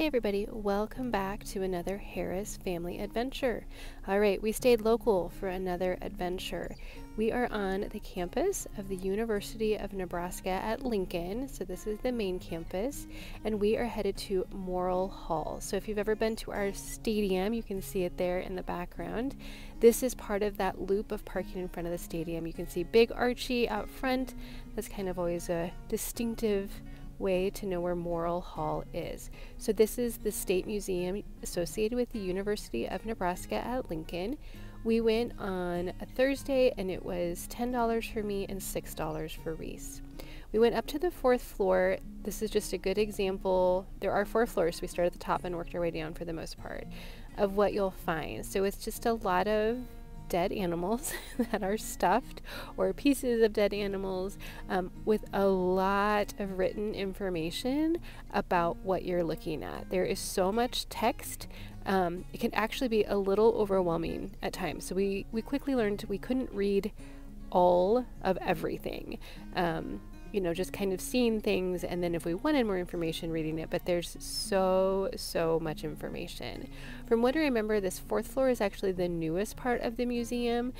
Hey everybody, welcome back to another Harris family adventure. Alright, we stayed local for another adventure. We are on the campus of the University of Nebraska at Lincoln, so this is the main campus, and we are headed to MORRILL Hall. So if you've ever been to our stadium, you can see it there in the background. This is part of that loop of parking in front of the stadium. You can see Big Archie out front. That's kind of always a distinctive way to know where MORRILL Hall is. So this is the state museum associated with the University of Nebraska at Lincoln. We went on a Thursday and it was $10 for me and $6 for Reese. We went up to the 4th floor. This is just a good example. There are 4 floors, so we started at the top and worked our way down for the most part of what you'll find. So it's just a lot of dead animals that are stuffed, or pieces of dead animals, with a lot of written information about what you're looking at. There is so much text, it can actually be a little overwhelming at times. So we quickly learned we couldn't read all of everything. You know, just kind of seeing things, and then if we wanted more information, reading it, but there's so much information. From what I remember, this 4th floor is actually the newest part of the museum,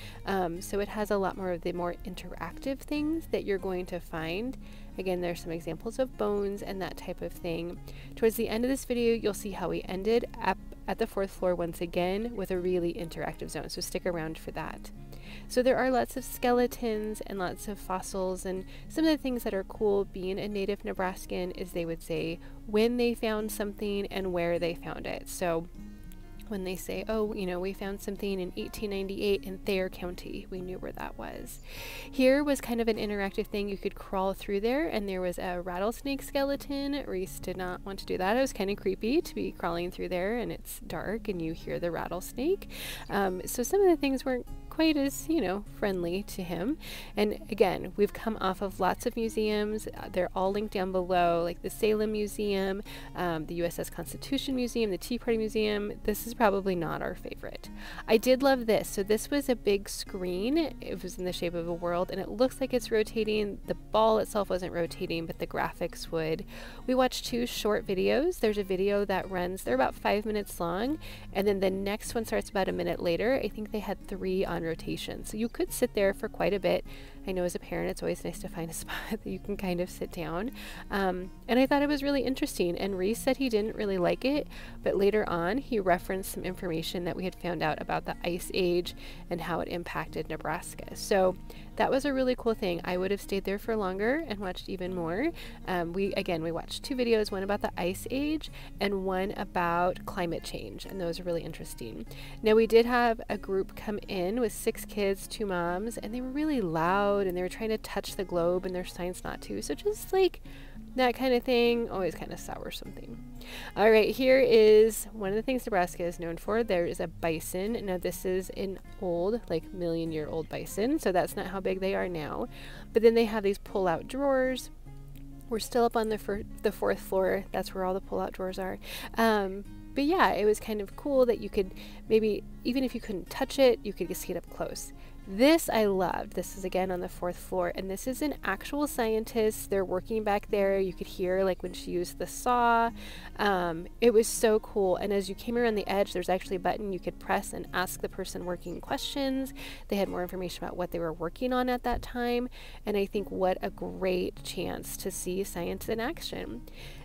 so it has a lot more of the more interactive things that you're going to find. Again, there's some examples of bones and that type of thing. Towards the end of this video, you'll see how we ended up at the 4th floor once again with a really interactive zone, so stick around for that. So there are lots of skeletons and lots of fossils, and some of the things that are cool being a native Nebraskan is they would say when they found something and where they found it. So when they say, oh, you know, we found something in 1898 in Thayer County, we knew where that was. Here was kind of an interactive thing. You could crawl through there, and there was a rattlesnake skeleton. Reese did not want to do that. It was kind of creepy to be crawling through there, and it's dark, and you hear the rattlesnake. So some of the things weren't quite as, you know, friendly to him. And again, we've come off of lots of museums. They're all linked down below, like the Salem Museum, the USS Constitution Museum, the Tea Party Museum. This is probably not our favorite. I did love this. So this was a big screen. It was in the shape of a world, and it looks like it's rotating. The ball itself wasn't rotating, but the graphics would. We watched 2 short videos. There's a video that runs, they're about 5 minutes long, and then the next one starts about a minute later. I think they had 3 on rotation, so you could sit there for quite a bit. I know as a parent it's always nice to find a spot that you can kind of sit down, and I thought it was really interesting. And Reese said he didn't really like it, but later on he referenced some information that we had found out about the Ice Age and how it impacted Nebraska. So that was a really cool thing. I would have stayed there for longer and watched even more. We watched 2 videos, one about the Ice Age and one about climate change, and those are really interesting. Now we did have a group come in with 6 kids, 2 moms, and they were really loud and they were trying to touch the globe and their signs not to. So just like that kind of thing always kind of sours something. All right, here is one of the things Nebraska is known for. There is a bison. Now this is an old, like million-year-old bison, so that's not how big they are now. But then they have these pull-out drawers. We're still up on the 4th floor. That's where all the pull-out drawers are. But yeah, it was kind of cool that you could maybe, even if you couldn't touch it, you could just see it up close. This I loved. This is again on the 4th floor, and this is an actual scientist. They're working back there. You could hear like when she used the saw. It was so cool. And as you came around the edge, there's actually a button you could press and ask the person working questions. They had more information about what they were working on at that time, and I think what a great chance to see science in action.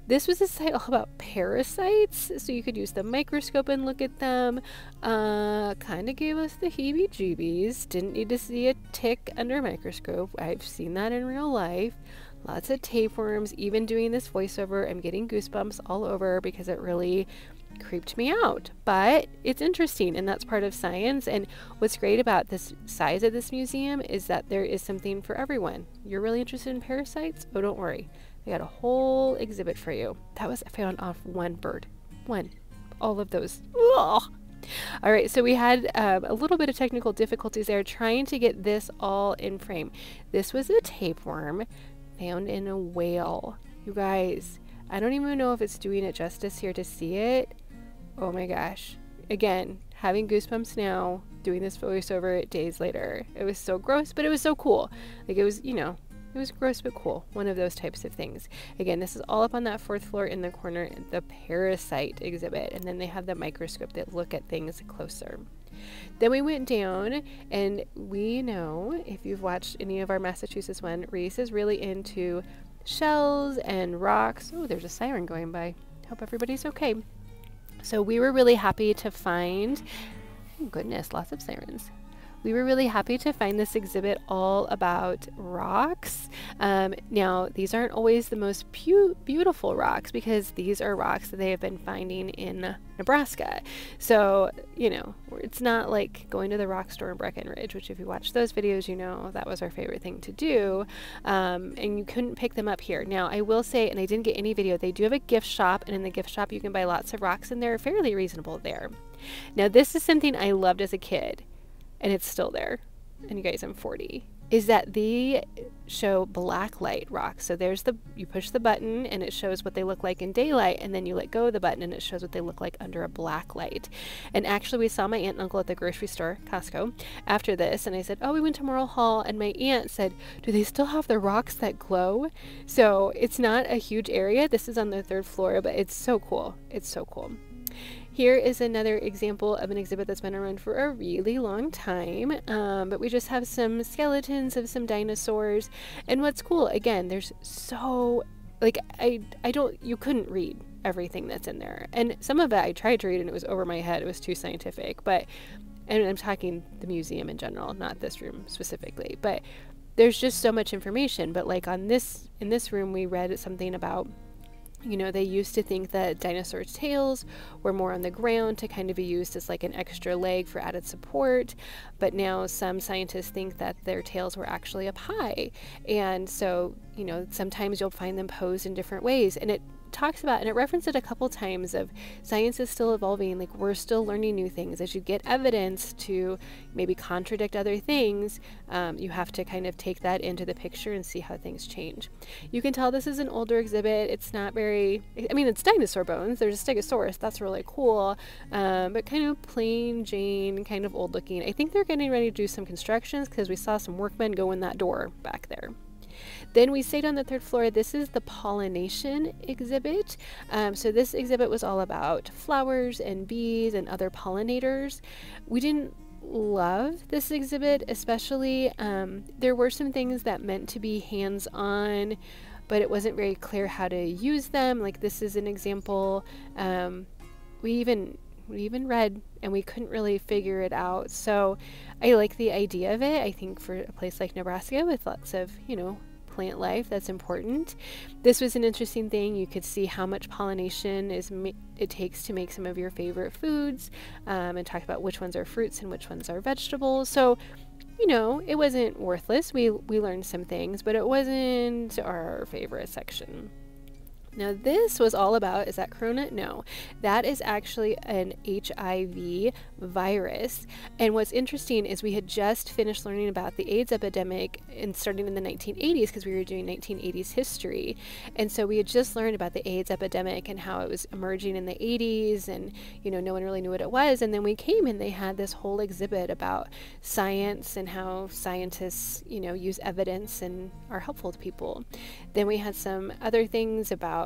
This was a site all about parasites, so you could use the microscope and look at them. Kind of gave us the heebie-jeebies. Didn't need to see a tick under a microscope. I've seen that in real life. Lots of tapeworms. Even doing this voiceover, I'm getting goosebumps all over because it really creeped me out. But it's interesting, and that's part of science. And what's great about this size of this museum is that there is something for everyone. You're really interested in parasites? Oh, don't worry. They got a whole exhibit for you. That was found off 1 bird. 1. All of those. Ugh. All right, so we had a little bit of technical difficulties there trying to get this all in frame. This was a tapeworm found in a whale. You guys, I don't even know if it's doing it justice here to see it. Oh my gosh. Again, having goosebumps now, doing this voiceover days later. It was so gross, but it was so cool. Like, it was, you know, It was gross but cool, one of those types of things. Again, this is all up on that 4th floor in the corner, the parasite exhibit, and then they have the microscope that look at things closer. Then we went down, and we know, if you've watched any of our Massachusetts one, Reese is really into shells and rocks. Oh, there's a siren going by. Hope everybody's okay. So we were really happy to find, oh goodness, lots of sirens. We were really happy to find this exhibit all about rocks. Now, these aren't always the most beautiful rocks, because these are rocks that they have been finding in Nebraska. So, you know, it's not like going to the rock store in Breckenridge, which if you watch those videos, you know that was our favorite thing to do. And you couldn't pick them up here. Now, I will say, and I didn't get any video, they do have a gift shop, and in the gift shop you can buy lots of rocks, and they're fairly reasonable there. Now, this is something I loved as a kid, and it's still there, and you guys, I'm 40, is that they show black light rocks. So there's you push the button and it shows what they look like in daylight, and then you let go of the button and it shows what they look like under a black light. And actually we saw my aunt and uncle at the grocery store, Costco, after this, and I said, oh, we went to MORRILL HALL, and my aunt said, do they still have the rocks that glow? So it's not a huge area. This is on the 3rd floor, but it's so cool. It's so cool. Here is another example of an exhibit that's been around for a really long time, but we just have some skeletons of some dinosaurs. And what's cool, again, there's so, like, you couldn't read everything that's in there. And some of it I tried to read and it was over my head. It was too scientific, but, and I'm talking the museum in general, not this room specifically, but there's just so much information. But like in this room, we read something about, you know, they used to think that dinosaurs' tails were more on the ground to kind of be used as like an extra leg for added support, but now some scientists think that their tails were actually up high. And so, you know, sometimes you'll find them posed in different ways, and it talks about, and it referenced it a couple times, of science is still evolving, like we're still learning new things. As you get evidence to maybe contradict other things, you have to kind of take that into the picture and see how things change. You can tell this is an older exhibit. It's not very, I mean, it's dinosaur bones. There's a stegosaurus. That's really cool, but kind of plain Jane, kind of old looking. I think they're getting ready to do some constructions because we saw some workmen go in that door back there. Then we stayed on the 3rd floor. This is the pollination exhibit. So this exhibit was all about flowers and bees and other pollinators. We didn't love this exhibit, especially there were some things that meant to be hands-on, but it wasn't very clear how to use them. Like this is an example. We even read and we couldn't really figure it out. So I like the idea of it. I think for a place like Nebraska with lots of, you know, plant life, that's important. This was an interesting thing. You could see how much pollination it takes to make some of your favorite foods, and talk about which ones are fruits and which ones are vegetables. So, you know, it wasn't worthless. We learned some things, but it wasn't our favorite section. Now this was all about, is that corona? No, that is actually an HIV virus. And what's interesting is we had just finished learning about the AIDS epidemic and starting in the 1980s, because we were doing 1980s history. And so we had just learned about the AIDS epidemic and how it was emerging in the 80s, and, you know, no one really knew what it was. And then we came and they had this whole exhibit about science and how scientists, you know, use evidence and are helpful to people. Then we had some other things about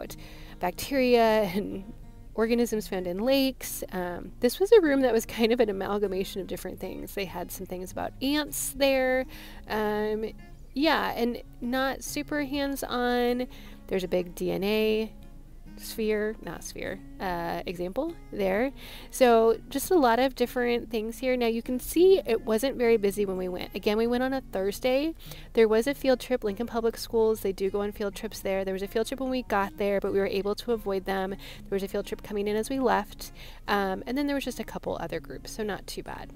bacteria and organisms found in lakes. This was a room that was kind of an amalgamation of different things. They had some things about ants there. Yeah, and not super hands-on. There's a big DNA example there. So just a lot of different things here. Now you can see it wasn't very busy when we went. Again, we went on a Thursday. There was a field trip. Lincoln Public Schools, they do go on field trips there. There was a field trip when we got there, but we were able to avoid them. There was a field trip coming in as we left. And then there was just a couple other groups, so not too bad.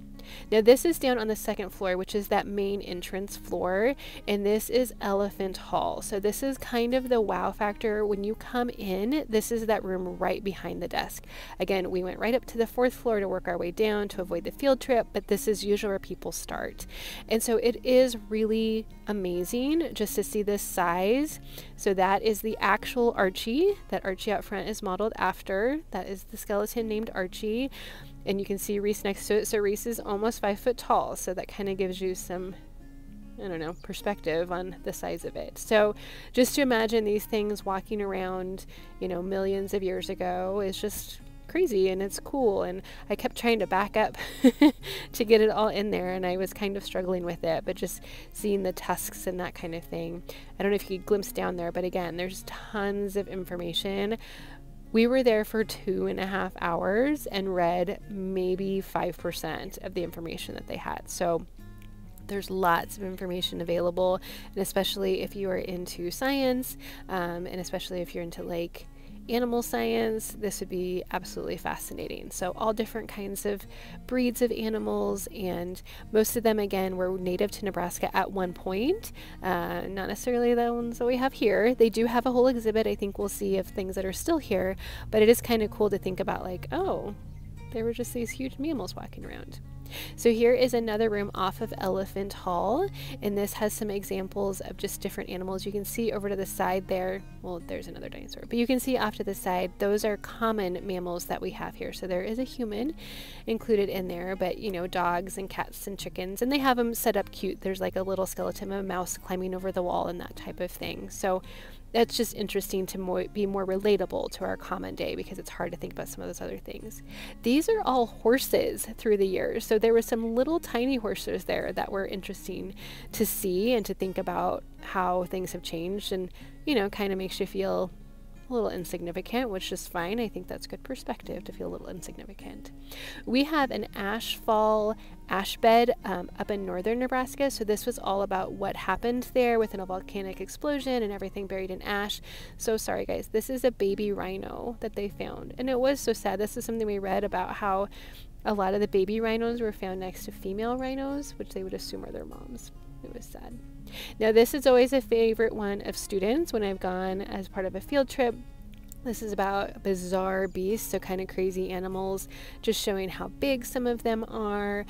Now this is down on the 2nd floor, which is that main entrance floor, and this is Elephant Hall. So this is kind of the wow factor when you come in. This is that room right behind the desk. Again, we went right up to the 4th floor to work our way down to avoid the field trip, but this is usually where people start. And so it is really amazing just to see this size. So that is the actual Archie. That Archie out front is modeled after. That is the skeleton named Archie. And you can see Reese next to it. So Reese is almost 5 foot tall. So that kind of gives you some I don't know, perspective on the size of it. So just to imagine these things walking around, you know, millions of years ago is just crazy, and it's cool. And I kept trying to back up to get it all in there, and I was kind of struggling with it, but just seeing the tusks and that kind of thing. I don't know if you could glimpse down there, but again, there's tons of information. We were there for 2.5 hours and read maybe 5% of the information that they had. So there's lots of information available, and especially if you are into science, and especially if you're into like animal science, this would be absolutely fascinating. So all different kinds of breeds of animals, and most of them again were native to Nebraska at one point, not necessarily the ones that we have here. They do have a whole exhibit, I think we'll see, of things that are still here, but it is kind of cool to think about like, oh, there were just these huge mammals walking around. So here is another room off of Elephant Hall, and this has some examples of just different animals. You can see over to the side there, well, there's another dinosaur, but you can see off to the side, those are common mammals that we have here. So there is a human included in there, but you know, dogs and cats and chickens, and they have them set up cute. There's like a little skeleton of a mouse climbing over the wall and that type of thing. So that's just interesting to be more relatable to our common day, because it's hard to think about some of those other things. These are all horses through the years. So there were some little tiny horses there that were interesting to see and to think about how things have changed, and, you know, kind of makes you feel a little insignificant, which is fine. I think that's good perspective, to feel a little insignificant. We have an ash fall ash bed up in northern Nebraska. So this was all about what happened there within a volcanic explosion and everything buried in ash. So sorry guys, this is a baby rhino that they found, and it was so sad. This is something we read about, how a lot of the baby rhinos were found next to female rhinos, which they would assume are their moms. It was sad. Now this is always a favorite one of students when I've gone as part of a field trip. This is about bizarre beasts, so kind of crazy animals, just showing how big some of them are.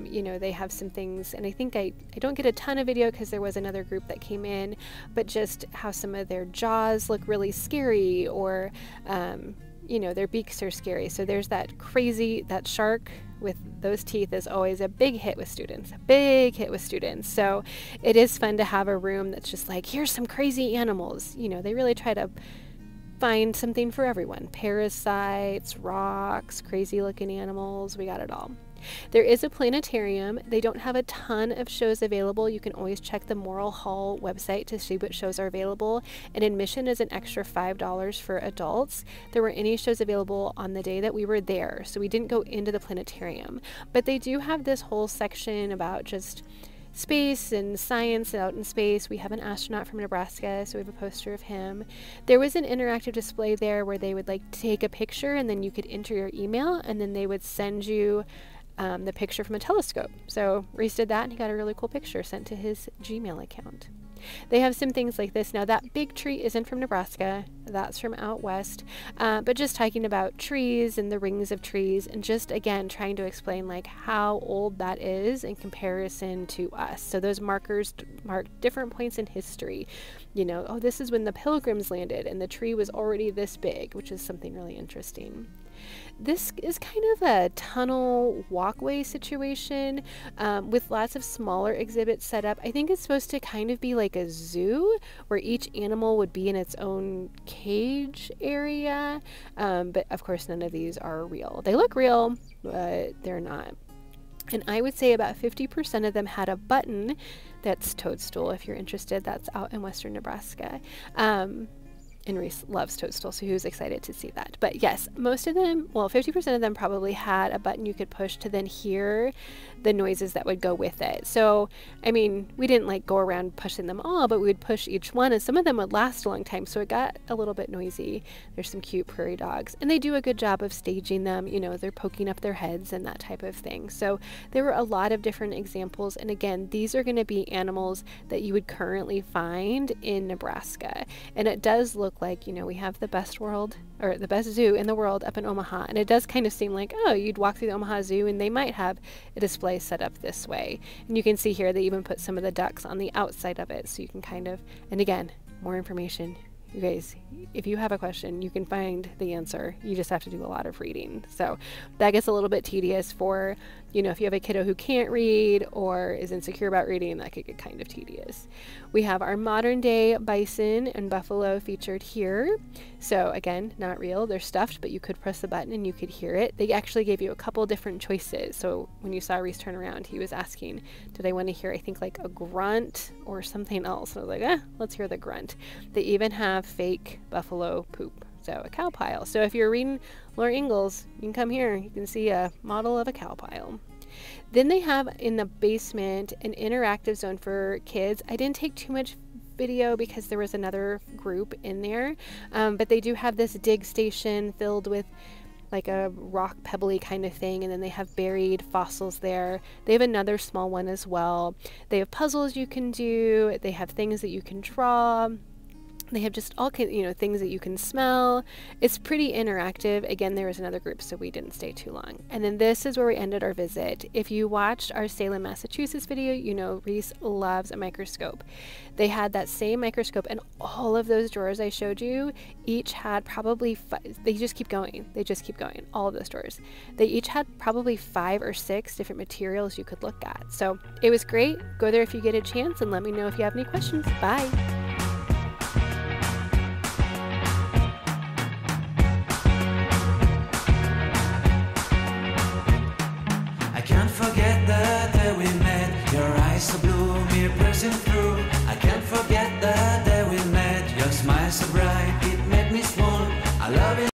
You know, they have some things, and I think I don't get a ton of video because there was another group that came in, but just how some of their jaws look really scary, or you know, their beaks are scary. So there's that shark with those teeth is always a big hit with students, So it is fun to have a room that's just like, here's some crazy animals. You know, they really try to find something for everyone. Parasites, rocks, crazy looking animals, we got it all. There is a planetarium. They don't have a ton of shows available. You can always check the MORRILL HALL website to see what shows are available, and admission is an extra $5 for adults. There weren't any shows available on the day that we were there, so we didn't go into the planetarium, but they do have this whole section about just space and science out in space. We have an astronaut from Nebraska, so we have a poster of him. There was an interactive display there where they would like take a picture, and then you could enter your email, and then they would send you the picture from a telescope. So Reese did that, and he got a really cool picture sent to his Gmail account. They have some things like this. Now that big tree isn't from Nebraska, that's from out west, but just talking about trees and the rings of trees, and just again trying to explain like how old that is in comparison to us. So those markers mark different points in history. You know, oh, this is when the Pilgrims landed and the tree was already this big, which is something really interesting. This is kind of a tunnel walkway situation with lots of smaller exhibits set up. I think it's supposed to kind of be like a zoo where each animal would be in its own cage area, but of course none of these are real. They look real, but they're not. And I would say about 50% of them had a button. That's Toadstool, if you're interested. That's out in western Nebraska. And Reese loves Toadstool, so he was excited to see that. But yes, most of them, well, 50% of them probably had a button you could push to then hear the noises that would go with it. So, I mean, we didn't like go around pushing them all, but we would push each one, and some of them would last a long time, so it got a little bit noisy. There's some cute prairie dogs, and they do a good job of staging them. You know, they're poking up their heads and that type of thing. So there were a lot of different examples, and again, these are going to be animals that you would currently find in Nebraska. And it does look like, you know, we have the best zoo in the world up in Omaha, and it does kind of seem like, oh, you'd walk through the Omaha Zoo and they might have a display set up this way. And you can see here they even put some of the ducks on the outside of it, so you can kind of, and again, more information, You guys, if you have a question, you can find the answer. You just have to do a lot of reading. So that gets a little bit tedious for, if you have a kiddo who can't read or is insecure about reading, that could get kind of tedious. We have our modern day bison and buffalo featured here. So again, not real. They're stuffed, but you could press the button and you could hear it. They actually gave you a couple different choices. So when you saw Reese turn around, he was asking, did I want to hear, I think, like a grunt or something else? And I was like, let's hear the grunt. They even have fake buffalo poop. So a cow pile. So if you're reading Laura Ingalls, you can come here. You can see a model of a cow pile. Then they have in the basement an interactive zone for kids. I didn't take too much video because there was another group in there, but they do have this dig station filled with like a rock pebbly kind of thing, and then they have buried fossils there. They have another small one as well. They have puzzles you can do. They have things that you can draw. They have just all kinds, things that you can smell. It's pretty interactive. Again, there was another group, so we didn't stay too long. And then this is where we ended our visit. If you watched our Salem, Massachusetts video, you know Reese loves a microscope. They had that same microscope, and all of those drawers I showed you each had probably they just keep going. They just keep going. All of those drawers. They each had probably 5 or 6 different materials you could look at. So it was great. Go there if you get a chance, and let me know if you have any questions. Bye. Can't forget the day we met. Your eyes so blue, me piercing through.